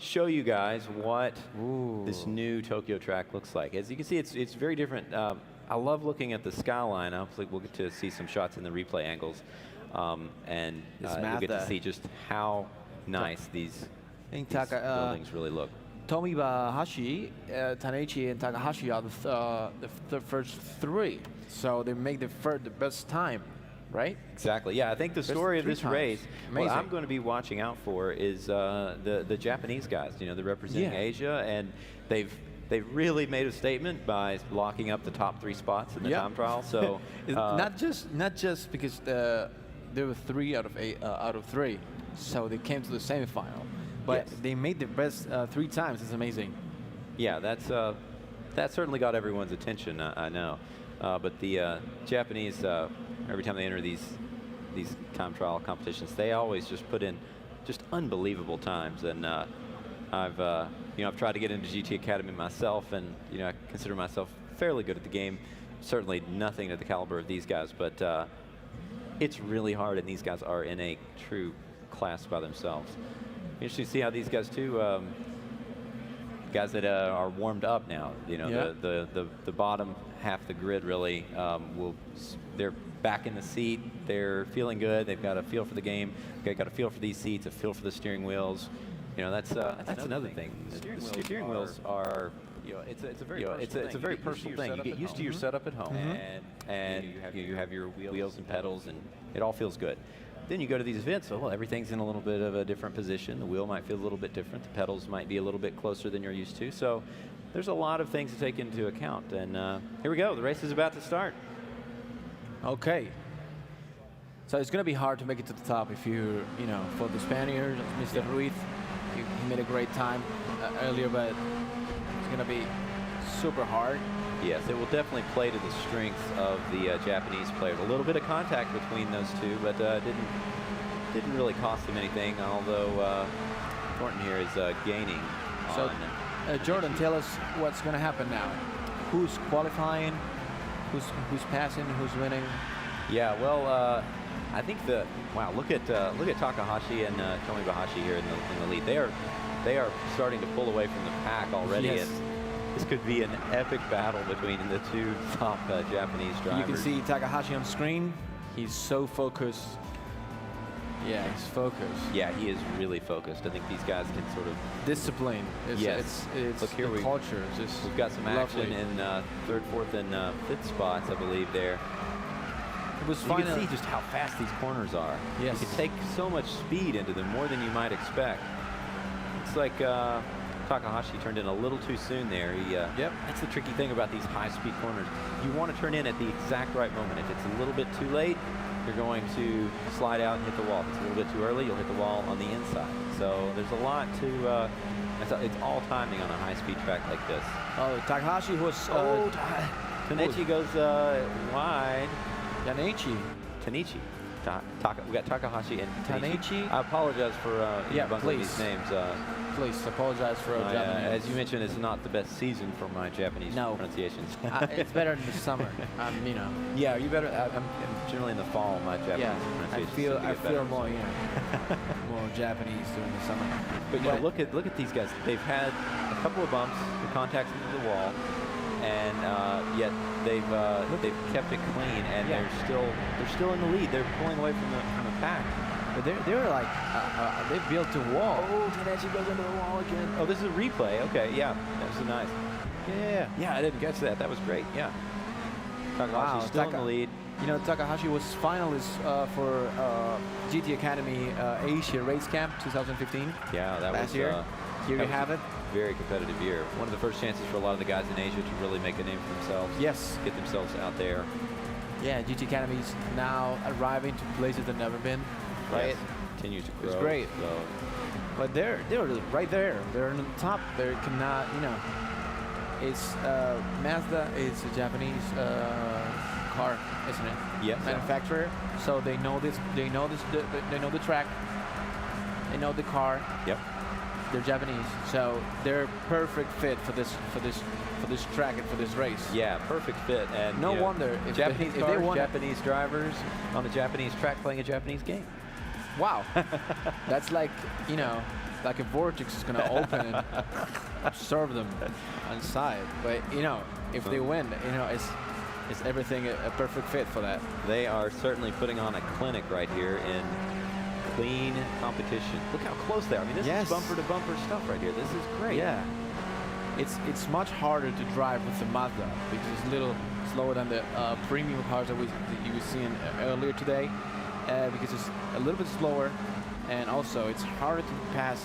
show you guys what this new Tokyo track looks like. As you can see, it's very different. I love looking at the skyline. Hopefully we'll get to see some shots in the replay angles. And you'll get to see just how nice these buildings really look. Tomibahashi, Taneichi, and Takahashi are the first three. So they make the best time, right? Exactly. Yeah, I think the story of this race, what I'm going to be watching out for is the Japanese guys. You know, they're representing Asia, and they've really made a statement by locking up the top 3 spots in the time trial. So not just because there were 3 out of 3, so they came to the semifinal, but they made the best 3 times. It's amazing. Yeah, that certainly got everyone's attention. I know, but the Japanese, every time they enter these time trial competitions, they always just put in just unbelievable times. And I've tried to get into GT Academy myself, and I consider myself fairly good at the game. Certainly nothing at the caliber of these guys, but it's really hard, and these guys are in a true class by themselves. Interesting to see how these guys too, guys that are warmed up now. The bottom half of the grid really they're back in the seat. They're feeling good. They've got a feel for the game. They've got a feel for these seats, a feel for the steering wheels. That's another thing. The steering wheels are, it's a very personal thing. You get used to your setup at home, and you have your wheels and pedals, and it all feels good. Then you go to these events, so everything's in a little bit of a different position. The wheel might feel a little bit different. The pedals might be a little bit closer than you're used to. So there's a lot of things to take into account. And here we go. The race is about to start. Okay. So it's going to be hard to make it to the top if for the Spaniard, Mr. Ruiz, he made a great time earlier, but it's going to be super hard. Yes, it will definitely play to the strengths of the Japanese players. A little bit of contact between those two, but didn't really cost them anything, although Thornton here is gaining. So, Jordan, tell us what's going to happen now. Who's qualifying? Who's passing? Who's winning? Yeah, well, I think look at Takahashi and Tomibahashi here in the lead. They are starting to pull away from the pack already. Yes. This could be an epic battle between the 2 top Japanese drivers. You can see Takahashi on screen. He's so focused. Yeah, he's focused. Yeah, he is really focused. I think these guys can sort of discipline. Yes. Look here, the culture. We've got some action in 3rd, 4th, and 5th spots, I believe there. It was you can see just how fast these corners are. Yes. You can take so much speed into them, more than you might expect. It's like Takahashi turned in a little too soon there. That's the tricky thing about these high-speed corners. You want to turn in at the exact right moment. If it's a little bit too late, you're going to slide out and hit the wall. If it's a little bit too early, you'll hit the wall on the inside. So there's a lot to. It's all timing on a high-speed track like this. Oh, Takahashi was. Taneichi goes wide. Taneichi. We got Takahashi and Taneichi. I apologize for bungling these names. Please apologize for Japanese. As you mentioned, it's not the best season for my Japanese pronunciations. It's better in the summer. Yeah, you better. I'm generally in the fall. My Japanese pronunciations. I feel more more Japanese during the summer. But look at these guys. They've had a couple of bumps, the contacts into the wall, and yet they've kept it clean, and they're still in the lead. They're pulling away from the pack. But they're like they built a wall. Oh, Taneichi goes into the wall again. Oh, this is a replay. Okay, yeah, that was nice. Yeah, I didn't catch that. That was great. Yeah. Takahashi's still in the lead. Takahashi was finalist for GT Academy Asia Race Camp 2015. Yeah, that last was year. Here you have it. Very competitive year. One of the first chances for a lot of the guys in Asia to really make a name for themselves. Yes. Get themselves out there. Yeah, GT Academy is now arriving to places they've never been. Right. Yes. Continues to grow. It's great. So. But they're right there. They're on the top. They cannot, it's Mazda is a Japanese car, isn't it? Yes. Manufacturer. So they know this. They know this. They know the track. They know the car. Yep. They're Japanese, so they're perfect fit for this track and for this race. Yeah, perfect fit. And no wonder if Japanese if they won Japanese drivers on a Japanese track playing a Japanese game. Wow, that's like like a vortex is gonna open and absorb them inside. But you know, if they win, you know, it's everything a perfect fit for that. They are certainly putting on a clinic right here in clean competition. Look how close they are. I mean, this is bumper to bumper stuff right here. This is great. Yeah. It's much harder to drive with the Mazda because it's a little slower than the premium cars that you were seeing earlier today, because it's a little bit slower, and also it's harder to pass.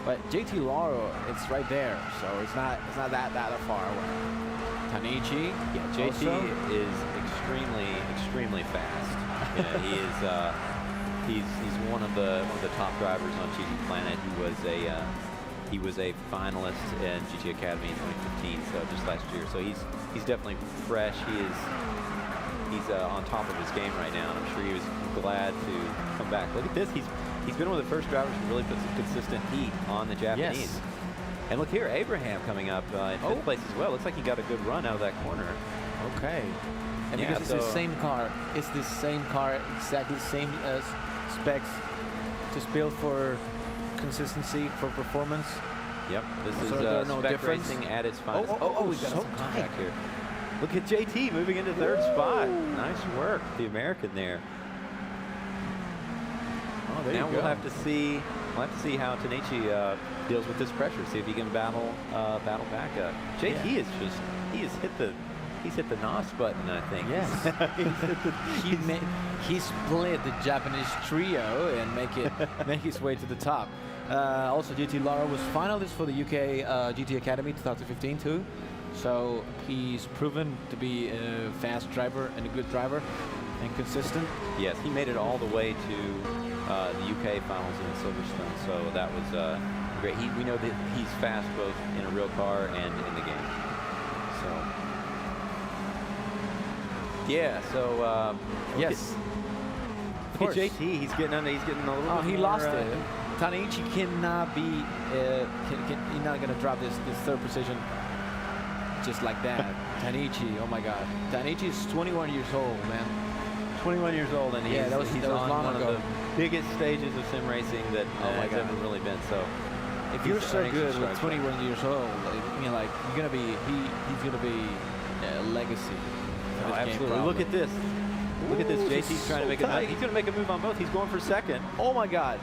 But JT Laro, it's right there, so it's not that far away. Tanichi, yeah, JT is extremely fast. You know, he's one of the top drivers on GT Planet. He was a finalist in GT Academy in 2015, so just last year. So he's definitely fresh. He's on top of his game right now, and I'm sure he was glad to come back. Look at this. He's been one of the first drivers to really put some consistent heat on the Japanese. Yes. And look here, Abraham coming up in fifth place as well. Looks like he got a good run out of that corner. Okay. And Yeah, because it's the same car, exactly the same specs, just built for consistency, for performance. Yep, this So is there's no spec difference? racing at its finest. we got so some contact here. Look at JT moving into third spot. Nice work, the American there. Oh, there Now you we'll go. have to see how Tanichi deals with this pressure. See if he can battle back. JT is just he's hit the NOS button, I think. Yes. he split the Japanese trio and make his way to the top. Also, GT Lara was finalist for the UK GT Academy 2015 too. So he's proven to be a fast driver and a good driver and consistent. Yes, he made it all the way to the UK finals in Silverstone. So that was great. We know that he's fast both in a real car and in the game. So. Yeah, so Yes. look at JT, he's getting a little Oh, bit he more, lost it. Tanichi cannot be, he's not gonna drop this third position just like that. Tanichi, oh my God. Tanichi is 21 years old, man. 21 years old, and Yeah, that was he's long on one ago. of the biggest stages of sim racing that my has God. ever really been. So If he's you're so earning some good with stripes. 21 years old, I mean, like, you're gonna be, he's gonna be a legacy. Oh, of his game, absolutely. Look probably. at this. Look at this. Ooh, JT's this is trying to so make tight. he's going to make a move on both. He's going for second. Oh my God.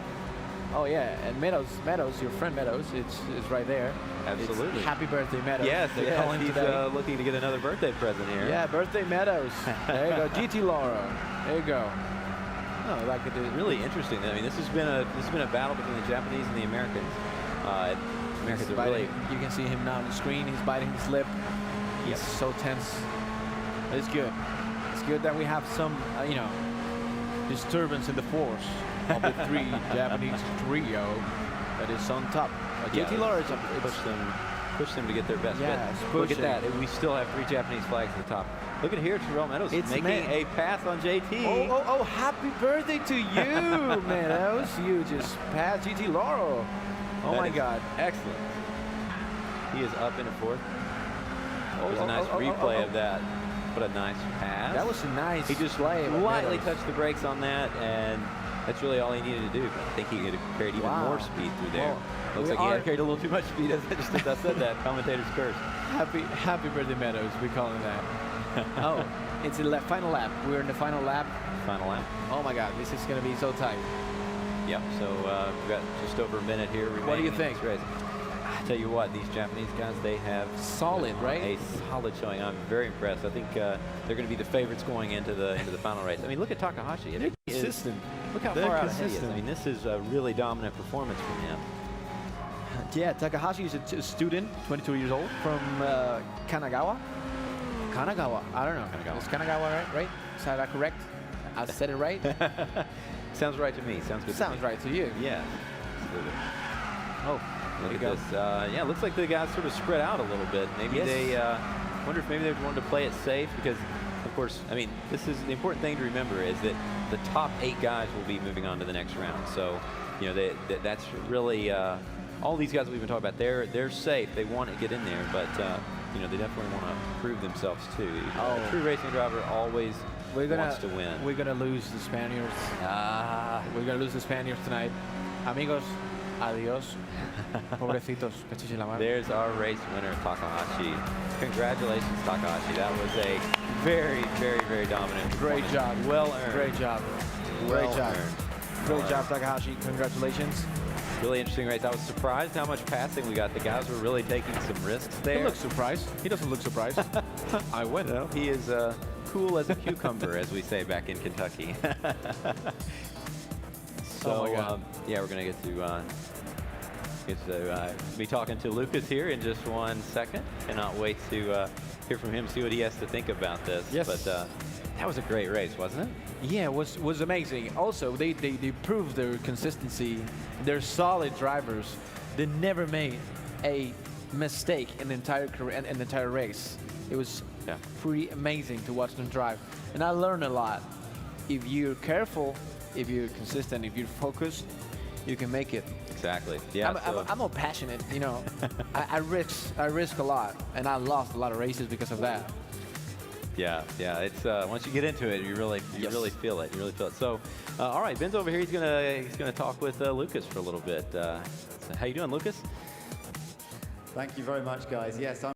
Oh yeah, and Meadows, your friend Meadows, it's right there. Absolutely. It's happy birthday, Meadows. Yes, they call him he's today. looking to get another birthday present here. Yeah, birthday Meadows. There you go, GT Laura. There you go. No, like it is. Really interesting. I mean, this has been a battle between the Japanese and the Americans. Americans He's are really. biting. You can see him now on the screen. He's biting his lip. He's so tense. But it's good. It's good that we have some, you know, disturbance in the force of the three Japanese trio that is on top. JT Laura is up. Push them to get their best Yeah, bet. it's Look at pushing. that. We still have 3 Japanese flags at the top. Look at here, Terrell Meadows It's making a pass on JT. Oh, happy birthday to you, Meadows. You just passed GT Laura. Oh That my is God. Excellent. He is up into 4th. There's oh, a nice oh, oh, replay oh, oh. of that. What a nice pass. That was a nice He just play. by lightly Meadows. touched the brakes on that, and that's really all he needed to do. But I think he could have carried even more speed through there. Well, Looks we like he are- had carried a little too much speed. As I said that, commentator's curse. Happy birthday, Meadows. We call him that. Oh, it's the final lap. We're in the final lap. Final lap. Oh my God, this is gonna be so tight. Yep. So we've got just over a minute here remaining. What do you in think? this race. I tell you what, these Japanese guys, they have Solid, right? a solid showing. I'm very impressed. I think they're going to be the favorites going into the final race. I mean, look at Takahashi. They're consistent. Look how They're far out ahead he is. consistent. I mean, this is a really dominant performance from him. Yeah, Takahashi is a student, 22 years old, from Kanagawa. Kanagawa. I don't know. Kanagawa. Is Kanagawa right? Is that correct? I said it right. Sounds right to me. Sounds good. Sounds to me. right to you. Yeah. Absolutely. Oh, Look there at you this. go. Yeah, looks like the guys sort of spread out a little bit. Maybe Yes. they wonder if maybe they wanted to play it safe because, of course, I mean, this is the important thing to remember is that the top 8 guys will be moving on to the next round. So, you know, that's really all these guys that we've been talking about. They're safe. They want to get in there, but you know, they definitely want to prove themselves too. Oh. A true racing driver always wants to win. We're gonna lose the Spaniards. We're gonna lose the Spaniards tonight. Amigos, Adiós. Pobrecitos. Cachis en la mano. There's our race winner, Takahashi. Congratulations, Takahashi. That was a very, very, very dominant Great performance. job. Well earned. Great job. Well Great job. earned. Great Well job, earned. Takahashi. Congratulations. Really interesting race. I was surprised how much passing we got. The guys were really taking some risks there. He looks surprised. He doesn't look surprised. I win. You know, he is cool as a cucumber, as we say back in Kentucky. So, Oh my God. yeah, we're going to get to be talking to Lucas here in just 1 second. Cannot wait to hear from him, see what he has to think about this. Yes. But that was a great race, wasn't it? Yeah, it was amazing. Also, they proved their consistency. They're solid drivers. They never made a mistake in the entire career and the entire race. It was pretty amazing to watch them drive. And I learned a lot. If you're careful, if you're consistent, if you're focused, you can make it. Exactly. Yeah. I'm more passionate, you know. I risk a lot, and I lost a lot of races because of that. Yeah, yeah. It's once you get into it, you really feel it. You really feel it. So, all right, Ben's over here. He's gonna talk with Lucas for a little bit. So how you doing, Lucas? Thank you very much, guys. Yes,